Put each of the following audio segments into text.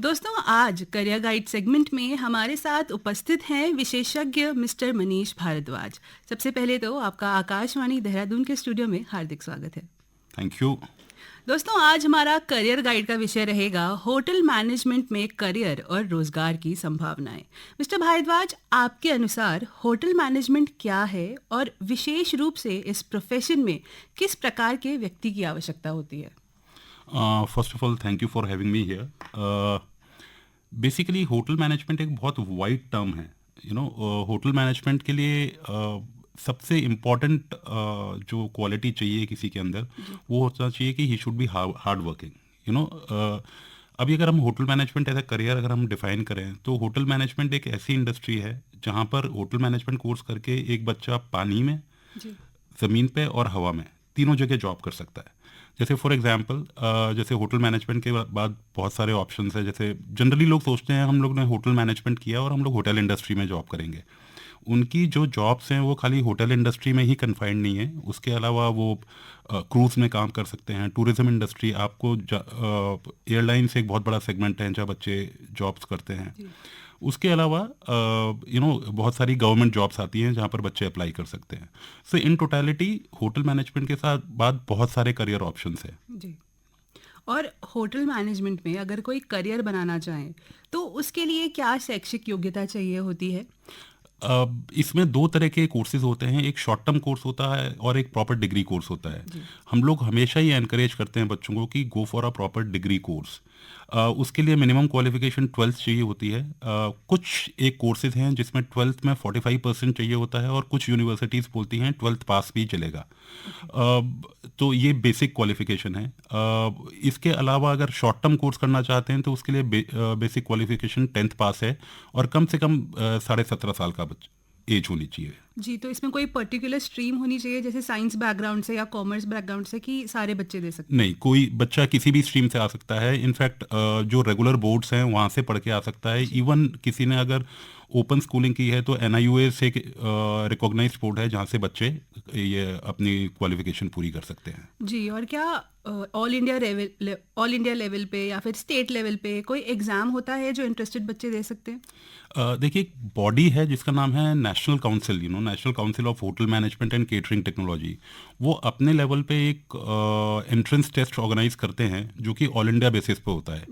दोस्तों, आज career guide segment में हमारे साथ उपस्थित हैं विशेषज्ञ मिस्टर मनीष भारद्वाज। सबसे पहले तो आपका आकाशवाणी देहरादून के स्टूडियो में हार्दिक स्वागत है। Thank you. दोस्तों, आज हमारा करियर गाइड का विषय रहेगा होटल मैनेजमेंट में करियर और रोजगार की संभावनाएं। मिस्टर भारद्वाज, आपके अनुसार होटल मैनेजमेंट क्या है और विशेष रूप से इस प्रोफेशन में किस प्रकार के व्यक्ति की आवश्यकता होती है? First of all thank you for having me here. Basically hotel management एक बहुत वाइड टर्म है। होटल मैनेजमेंट के लिए सबसे इम्पॉर्टेंट जो क्वालिटी चाहिए किसी के अंदर वो होना चाहिए कि he should be hard working. अभी अगर हम hotel management as a career अगर हम डिफाइन करें तो होटल मैनेजमेंट एक ऐसी इंडस्ट्री है जहाँ पर होटल मैनेजमेंट कोर्स करके एक बच्चा पानी में, ज़मीन पे और हवा में तीनों जगह जॉब कर सकता है। जैसे फॉर एग्जांपल जैसे होटल मैनेजमेंट के बाद बहुत सारे ऑप्शंस हैं। जैसे जनरली लोग सोचते हैं हम लोग ने होटल मैनेजमेंट किया और हम लोग होटल इंडस्ट्री में जॉब करेंगे। उनकी जो जॉब्स हैं वो खाली होटल इंडस्ट्री में ही कन्फाइंड नहीं है, उसके अलावा वो क्रूज़ में काम कर सकते हैं, टूरिज़्म इंडस्ट्री, आपको एयरलाइंस एक बहुत बड़ा सेगमेंट है जहाँ बच्चे जॉब्स करते हैं। उसके अलावा बहुत सारी गवर्नमेंट जॉब्स आती हैं जहाँ पर बच्चे अप्लाई कर सकते हैं। सो इन टोटलिटी होटल मैनेजमेंट के साथ बाद बहुत सारे करियर ऑप्शंस हैं जी। और होटल मैनेजमेंट में अगर कोई करियर बनाना चाहे तो उसके लिए क्या शैक्षिक योग्यता चाहिए होती है? इसमें दो तरह के कोर्सेज होते हैं, एक शॉर्ट टर्म कोर्स होता है और एक प्रॉपर डिग्री कोर्स होता है। हम लोग हमेशा ही एनकरेज करते हैं बच्चों को कि go for a proper degree course. उसके लिए मिनिमम क्वालिफिकेशन 12th चाहिए होती है। कुछ एक कोर्सेज हैं जिसमें 12th में 45% चाहिए होता है और कुछ यूनिवर्सिटीज़ बोलती हैं 12th पास भी चलेगा। तो ये बेसिक क्वालिफिकेशन है। इसके अलावा अगर शॉर्ट टर्म कोर्स करना चाहते हैं तो उसके लिए बेसिक क्वालिफिकेशन 10th पास है और कम से कम 17.5 साल का एज होनी चाहिए। जी, तो इसमें कोई पर्टिकुलर स्ट्रीम होनी चाहिए, जैसे साइंस बैकग्राउंड से या कॉमर्स बैकग्राउंड से, कि सारे बच्चे दे सकते हैं? नहीं, कोई बच्चा किसी भी स्ट्रीम से आ सकता है। इनफैक्ट जो रेगुलर बोर्ड्स हैं वहाँ से पढ़ के आ सकता है। इवन किसी ने अगर ओपन स्कूलिंग की है तो NIUA से रिकॉग्नाइज्ड बोर्ड है जहाँ से बच्चे ये अपनी क्वालिफिकेशन पूरी कर सकते हैं। जी, और क्या ऑल इंडिया लेवल पे या फिर स्टेट लेवल पे कोई एग्ज़ाम होता है जो इंटरेस्टेड बच्चे दे सकते हैं? देखिए, एक बॉडी है जिसका नाम है national council, national council of hotel management and catering technology. वो अपने लेवल पे एक एंट्रेंस टेस्ट ऑर्गेनाइज करते हैं जो कि ऑल इंडिया बेसिस पे होता है।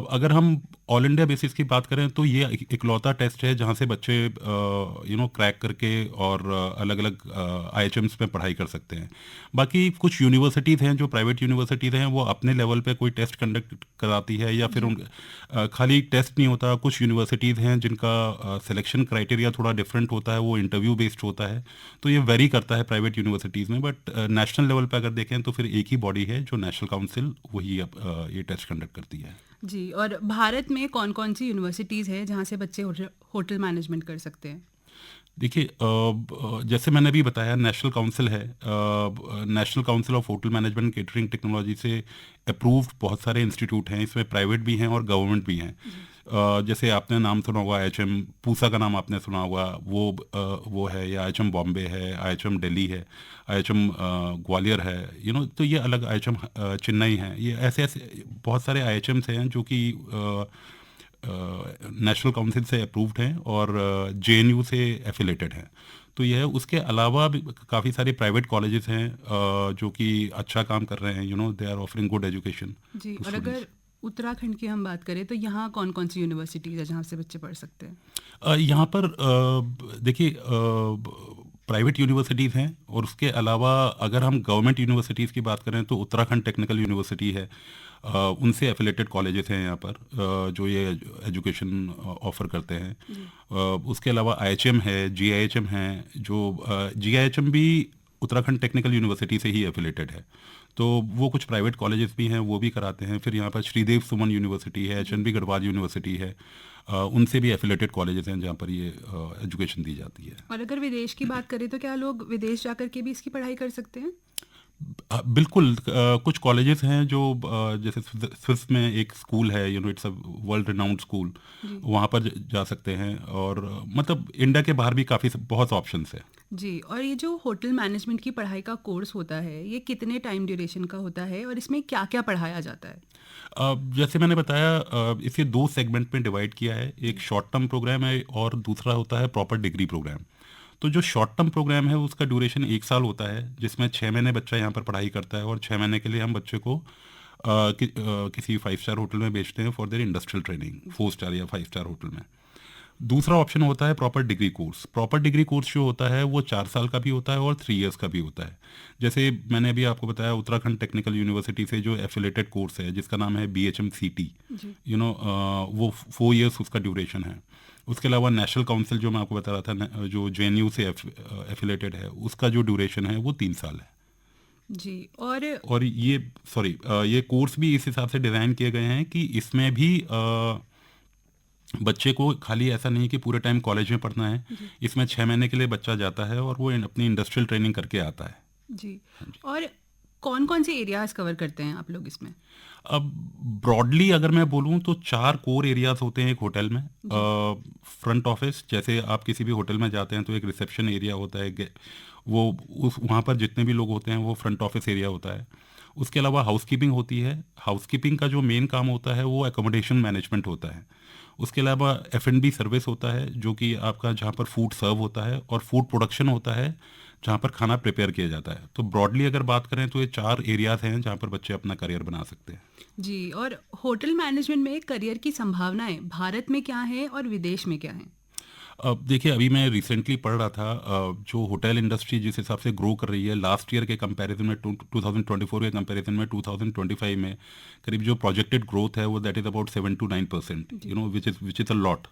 अगर हम ऑल इंडिया बेसिस की बात करें तो ये इकलौता टेस्ट है जहाँ से बच्चे क्रैक करके और अलग अलग IHMs में पढ़ाई कर सकते हैं। बाकी कुछ यूनिवर्सिटीज़ हैं जो प्राइवेट यूनिवर्सिटीज़ हैं वो अपने लेवल पे कोई टेस्ट कंडक्ट कराती है या फिर खाली टेस्ट नहीं होता। कुछ यूनिवर्सिटीज़ हैं जिनका सिलेक्शन क्राइटेरिया थोड़ा डिफरेंट होता है, वो इंटरव्यू बेस्ड होता है। तो ये वेरी करता है प्राइवेट यूनिवर्सिटीज़ में, बट नेशनल लेवल पे अगर देखें तो फिर एक ही बॉडी है जो नेशनल काउंसिल, वही ये टेस्ट कंडक्ट करती है। जी, और भारत में कौन कौन सी यूनिवर्सिटीज़ हैं जहाँ से बच्चे होटल मैनेजमेंट कर सकते हैं? देखिए, जैसे मैंने अभी बताया नेशनल काउंसिल है, national council of hotel management catering technology से अप्रूव्ड बहुत सारे इंस्टीट्यूट हैं। इसमें प्राइवेट भी हैं और गवर्नमेंट भी हैं। जैसे आपने नाम सुना होगा IHM पूसा का नाम आपने सुना होगा, वो है, या IHM बॉम्बे है, IHM दिल्ली है, IHM ग्वालियर है। तो ये अलग IHM चेन्नई है। ये ऐसे ऐसे बहुत सारे IHMs हैं जो कि नेशनल काउंसिल से अप्रूव्ड हैं और JNU से एफिलेटेड हैं। तो यह है। उसके अलावा भी काफ़ी सारे प्राइवेट कॉलेजेस हैं जो कि अच्छा काम कर रहे हैं। They are offering good education. जी, और अगर उत्तराखंड की हम बात करें तो यहाँ कौन कौन सी यूनिवर्सिटीज़ है जहाँ से बच्चे पढ़ सकते हैं? यहाँ पर देखिए, प्राइवेट यूनिवर्सिटीज़ हैं और उसके अलावा अगर हम गवर्नमेंट यूनिवर्सिटीज़ की बात करें तो उत्तराखंड टेक्निकल यूनिवर्सिटी है। उनसे एफिलेटेड कॉलेजेस हैं यहाँ पर जो ये एजुकेशन ऑफ़र करते हैं। उसके अलावा IHM है, GIHM है, जो GIHM भी उत्तराखंड टेक्निकल यूनिवर्सिटी से ही एफिलेटेड है। तो वो कुछ प्राइवेट कॉलेजेस भी हैं, वो भी कराते हैं। फिर यहाँ पर श्रीदेव सुमन यूनिवर्सिटी है, HNB गढ़वाल यूनिवर्सिटी है, उनसे भी एफिलेटेड कॉलेजेस हैं जहाँ पर ये एजुकेशन दी जाती है। और अगर विदेश की बात करें तो क्या लोग विदेश जाकर के भी इसकी पढ़ाई कर सकते हैं? बिल्कुल कुछ कॉलेजेस हैं जो जैसे स्विस में एक स्कूल है, it's a world renowned school, जी। वहाँ पर जा सकते हैं। और मतलब इंडिया के बाहर भी काफ़ी बहुत ऑप्शंस है। जी, और ये जो होटल मैनेजमेंट की पढ़ाई का कोर्स होता है, ये कितने टाइम ड्यूरेशन का होता है और इसमें क्या-क्या पढ़ाया जाता है? जैसे मैंने बताया, इसे दो सेगमेंट में डिवाइड किया है। एक जी। शॉर्ट टर्म प्रोग्राम है और दूसरा होता है प्रॉपर डिग्री प्रोग्राम। तो जो शॉर्ट टर्म प्रोग्राम है उसका ड्यूरेशन 1 साल होता है, जिसमें 6 महीने बच्चा यहाँ पर पढ़ाई करता है और 6 महीने के लिए हम बच्चे को किसी 5 स्टार होटल में भेजते हैं फॉर देयर इंडस्ट्रियल ट्रेनिंग, जी। 4 स्टार या 5 स्टार होटल में। दूसरा ऑप्शन होता है proper degree course. Proper degree course जो होता है वो 4 साल का भी होता है और 3 इयर्स का भी होता है। जैसे मैंने अभी आपको बताया, उत्तराखंड टेक्निकल यूनिवर्सिटी से जो एफिलेटेड कोर्स है जिसका नाम है BHMCT, जी। वो 4 इयर्स उसका ड्यूरेशन है। उसके अलावा नेशनल काउंसिल जो मैं आपको बता रहा था जो JNU से एफिलेटेड है, उसका जो ड्यूरेशन है वो 3 साल है। जी, और और ये सॉरी ये कोर्स भी इस हिसाब से डिज़ाइन किए गए हैं कि इसमें भी बच्चे को खाली ऐसा नहीं कि पूरे टाइम कॉलेज में पढ़ना है। जी। इसमें 6 महीने के लिए बच्चा जाता है और वो अपनी इंडस्ट्रियल ट्रेनिंग करके आता है। जी, और कौन-कौन से एरियाज़ कवर करते हैं आप लोग इसमें? अब ब्रॉडली अगर मैं बोलूँ तो 4 कोर एरियाज़ होते हैं एक होटल में। जी। फ्रंट ऑफिस, जैसे आप किसी भी होटल में जाते हैं तो एक रिसेप्शन एरिया होता है, वो उस वहाँ पर जितने भी लोग होते हैं वो फ्रंट ऑफिस एरिया होता है। उसके अलावा हाउसकीपिंग होती है। हाउसकीपिंग का जो मेन काम होता है वो एकोमोडेशन मैनेजमेंट होता है। उसके अलावा F&B सर्विस होता है, जो कि आपका जहाँ पर फूड सर्व होता है, और फूड प्रोडक्शन होता है जहाँ पर खाना प्रिपेयर किया जाता है। तो ब्रॉडली अगर बात करें तो ये 4 एरियाज़ हैं जहाँ पर बच्चे अपना करियर बना सकते हैं। जी, और होटल मैनेजमेंट में करियर की संभावनाएँ भारत में क्या हैं और विदेश में क्या हैं? अब देखिए, अभी मैं रिसेंटली पढ़ रहा था, जो होटल इंडस्ट्री जिस हिसाब से ग्रो कर रही है लास्ट ईयर के कंपैरिजन में, 2024 के कंपैरिजन में 2025 में करीब जो प्रोजेक्टेड ग्रोथ है वो दैट इज़ अबाउट 7 to 9%, जी। Which is a lot.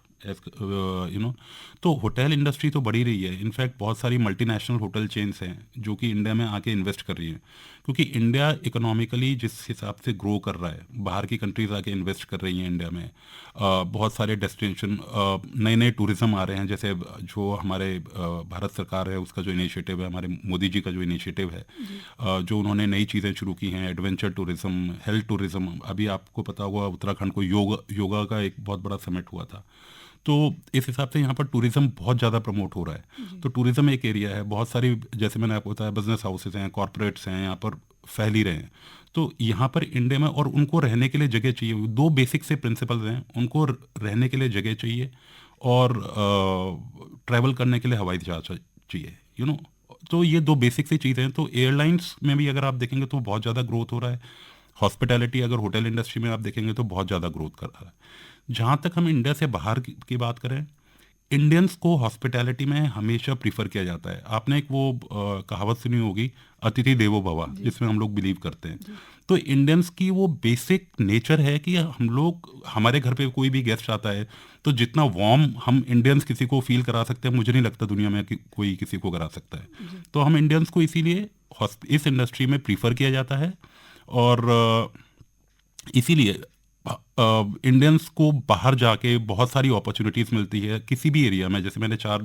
तो होटल इंडस्ट्री तो बढ़ी रही है। इनफैक्ट बहुत सारी मल्टीनेशनल होटल चेन्स हैं जो कि इंडिया में आके इन्वेस्ट कर रही हैं, क्योंकि इंडिया इकोनॉमिकली जिस हिसाब से ग्रो कर रहा है, बाहर की कंट्रीज आके इन्वेस्ट कर रही हैं इंडिया में। बहुत सारे डेस्टिनेशन, नए नए टूरिज्म आ रहे हैं, जैसे जो हमारे भारत सरकार है उसका जो इनिशिएटिव है, हमारे मोदी जी का जो इनिशिएटिव है, जी। जो उन्होंने नई चीज़ें शुरू की हैं, एडवेंचर टूरिज्म, हेल्थ टूरिज्म। अभी आपको पता होगा उत्तराखंड को योगा का एक बहुत बड़ा समिट हुआ था। तो इस हिसाब से यहाँ पर टूरिज्म बहुत ज़्यादा प्रमोट हो रहा है। जी। तो टूरिज्म एक एरिया है। बहुत सारी, जैसे मैंने आपको बताया, बिजनेस हाउसेज हैं, कॉरपोरेट्स हैं, यहाँ पर फैल ही रहे हैं। तो यहाँ पर इंडिया में, और उनको रहने के लिए जगह चाहिए। दो बेसिक से प्रिंसिपल्स हैं, उनको रहने के लिए जगह चाहिए और ट्रैवल करने के लिए हवाई जहाज चाहिए, तो ये दो बेसिक सी चीज़ें हैं। तो एयरलाइंस में भी अगर आप देखेंगे तो बहुत ज़्यादा ग्रोथ हो रहा है। हॉस्पिटैलिटी, अगर होटल इंडस्ट्री में आप देखेंगे तो बहुत ज़्यादा ग्रोथ कर रहा है। जहाँ तक हम इंडिया से बाहर की बात करें, इंडियंस को हॉस्पिटैलिटी में हमेशा प्रीफर किया जाता है। आपने एक वो कहावत सुनी होगी, अतिथि देवो भव, जी। जिसमें हम लोग बिलीव करते हैं। जी। तो इंडियंस की वो बेसिक नेचर है कि हम लोग, हमारे घर पे कोई भी गेस्ट आता है तो जितना वार्म हम इंडियंस किसी को फील करा सकते हैं, मुझे नहीं लगता दुनिया में कोई किसी को करा सकता है। जी। तो हम इंडियंस को इसीलिए इस इंडस्ट्री में प्रीफर किया जाता है। और इसीलिए इंडियंस को बाहर जाके बहुत सारी अपॉर्चुनिटीज़ मिलती है किसी भी एरिया में। जैसे मैंने 4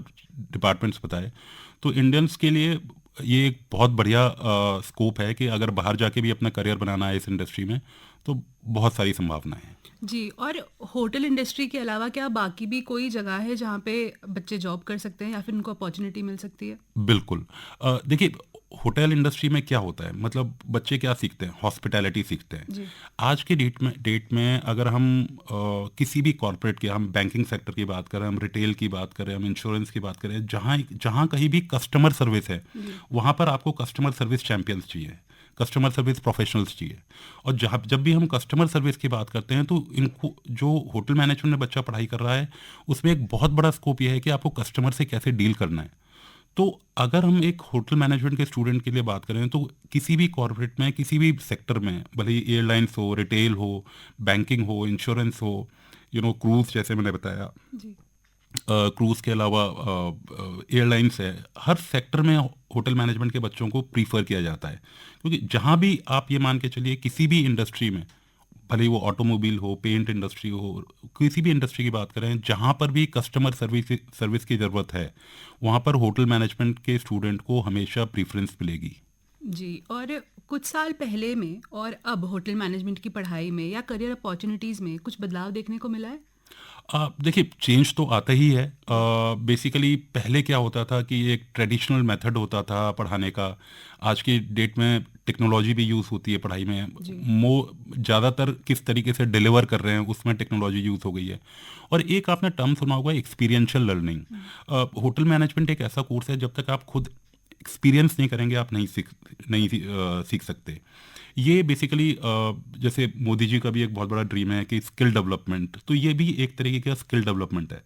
डिपार्टमेंट्स बताए, तो इंडियंस के लिए ये एक बहुत बढ़िया स्कोप है कि अगर बाहर जाके भी अपना करियर बनाना है इस इंडस्ट्री में, तो बहुत सारी संभावनाएं हैं। जी, और होटल इंडस्ट्री के अलावा क्या बाकी भी कोई जगह है जहाँ पे बच्चे जॉब कर सकते हैं या फिर उनको अपॉर्चुनिटी मिल सकती है? बिल्कुल। देखिए, होटल इंडस्ट्री में क्या होता है, मतलब बच्चे क्या सीखते हैं, हॉस्पिटैलिटी सीखते हैं। जी। आज के डेट में अगर हम किसी भी कॉर्पोरेट की, हम बैंकिंग सेक्टर की बात करें, हम रिटेल की बात करें, हम इंश्योरेंस की बात करें, जहाँ जहाँ कहीं भी कस्टमर सर्विस है, जी। वहाँ पर आपको कस्टमर सर्विस चैंपियंस चाहिए, कस्टमर सर्विस प्रोफेशनल्स चाहिए। और जब भी हम कस्टमर सर्विस की बात करते हैं तो इनको, जो होटल मैनेजमेंट में बच्चा पढ़ाई कर रहा है, उसमें एक बहुत बड़ा स्कोप यह है कि आपको कस्टमर से कैसे डील करना है। तो अगर हम एक होटल मैनेजमेंट के स्टूडेंट के लिए बात करें तो किसी भी कॉर्पोरेट में, किसी भी सेक्टर में, भले ही एयरलाइंस हो, रिटेल हो, बैंकिंग हो, इंश्योरेंस हो, क्रूज जैसे मैंने बताया, जी। क्रूज के अलावा एयरलाइंस है, हर सेक्टर में होटल मैनेजमेंट के बच्चों को प्रीफर किया जाता है। क्योंकि जहाँ भी आप ये मान के चलिए, किसी भी इंडस्ट्री में, भले ही वो ऑटोमोबाइल हो, पेंट इंडस्ट्री हो, किसी भी इंडस्ट्री की बात करें, जहाँ पर भी कस्टमर सर्विस की ज़रूरत है, वहाँ पर होटल मैनेजमेंट के स्टूडेंट को हमेशा प्रीफरेंस मिलेगी। जी, और कुछ साल पहले में और अब होटल मैनेजमेंट की पढ़ाई में या करियर अपॉर्चुनिटीज़ में कुछ बदलाव देखने को मिला है? देखिए चेंज तो आता ही है। बेसिकली पहले क्या होता था कि एक ट्रेडिशनल मेथड होता था पढ़ाने का। आज की डेट में टेक्नोलॉजी भी यूज़ होती है पढ़ाई में। ज़्यादातर किस तरीके से डिलीवर कर रहे हैं उसमें टेक्नोलॉजी यूज़ हो गई है। और एक आपने टर्म सुना होगा एक्सपीरियंशियल लर्निंग। होटल मैनेजमेंट एक ऐसा कोर्स है जब तक आप खुद एक्सपीरियंस नहीं करेंगे आप सीख सकते। ये बेसिकली जैसे मोदी जी का भी एक बहुत बड़ा ड्रीम है कि स्किल डेवलपमेंट, तो ये भी एक तरीके का स्किल डेवलपमेंट है।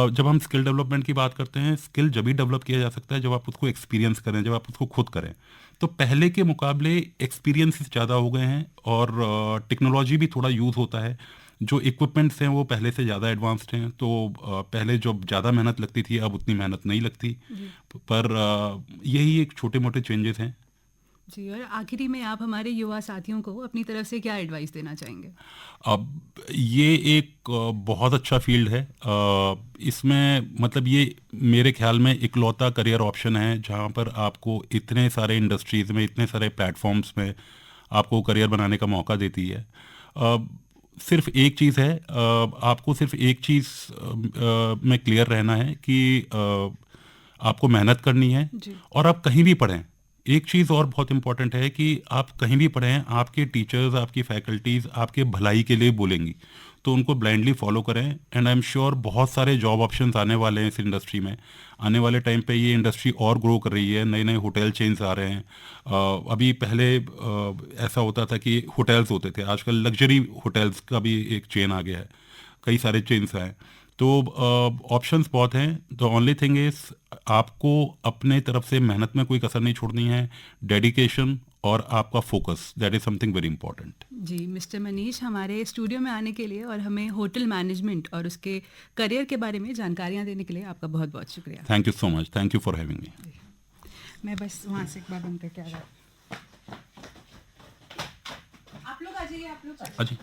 जब हम स्किल डेवलपमेंट की बात करते हैं, स्किल जब भी डेवलप किया जा सकता है जब आप उसको एक्सपीरियंस करें, जब आप उसको खुद करें। तो पहले के मुकाबले एक्सपीरियंस ज़्यादा हो गए हैं और टेक्नोलॉजी भी थोड़ा यूज़ होता है। जो इक्विपमेंट्स हैं वो पहले से ज़्यादा एडवांस्ड हैं, तो पहले जो ज़्यादा मेहनत लगती थी अब उतनी मेहनत नहीं लगती। पर यही एक छोटे मोटे चेंजेस हैं। जी, और आखिरी में आप हमारे युवा साथियों को अपनी तरफ से क्या एडवाइस देना चाहेंगे? अब ये एक बहुत अच्छा फील्ड है। इसमें मतलब ये मेरे ख्याल में इकलौता करियर ऑप्शन है जहाँ पर आपको इतने सारे इंडस्ट्रीज़ में, इतने सारे प्लेटफॉर्म्स में आपको करियर बनाने का मौका देती है। सिर्फ एक चीज़ है, आपको सिर्फ एक चीज़ में क्लियर रहना है कि आपको मेहनत करनी है जी। और आप कहीं भी पढ़ें। एक चीज़ और बहुत इंपॉर्टेंट है कि आप कहीं भी पढ़ें, आपके टीचर्स, आपकी फैकल्टीज़ आपके भलाई के लिए बोलेंगी, तो उनको ब्लाइंडली फॉलो करें। एंड आई एम श्योर बहुत सारे जॉब ऑप्शंस आने वाले हैं इस इंडस्ट्री में। आने वाले टाइम पे ये इंडस्ट्री और ग्रो कर रही है, नए नए होटल चेन्स आ रहे हैं। अभी पहले ऐसा होता था कि होटल्स होते थे, आजकल लग्जरी होटल्स का भी एक चेन आ गया है, कई सारे चेन्स हैं। तो ऑप्शंस बहुत हैं। द ओनली थिंग इज़ आपको अपने तरफ से मेहनत में कोई कसर नहीं छोड़नी है। डेडिकेशन और आपका focus, that is something very important. जी, मिस्टर मनीष, हमारे स्टूडियो में आने के लिए और हमें होटल मैनेजमेंट और उसके करियर के बारे में जानकारियाँ देने के लिए आपका बहुत बहुत शुक्रिया। Thank you so much, thank you for having me. मैं बस वहाँ से एक बार बंद करके आ जाऊँ। आप लोग आ जाइए, आप लोग। अच्छा।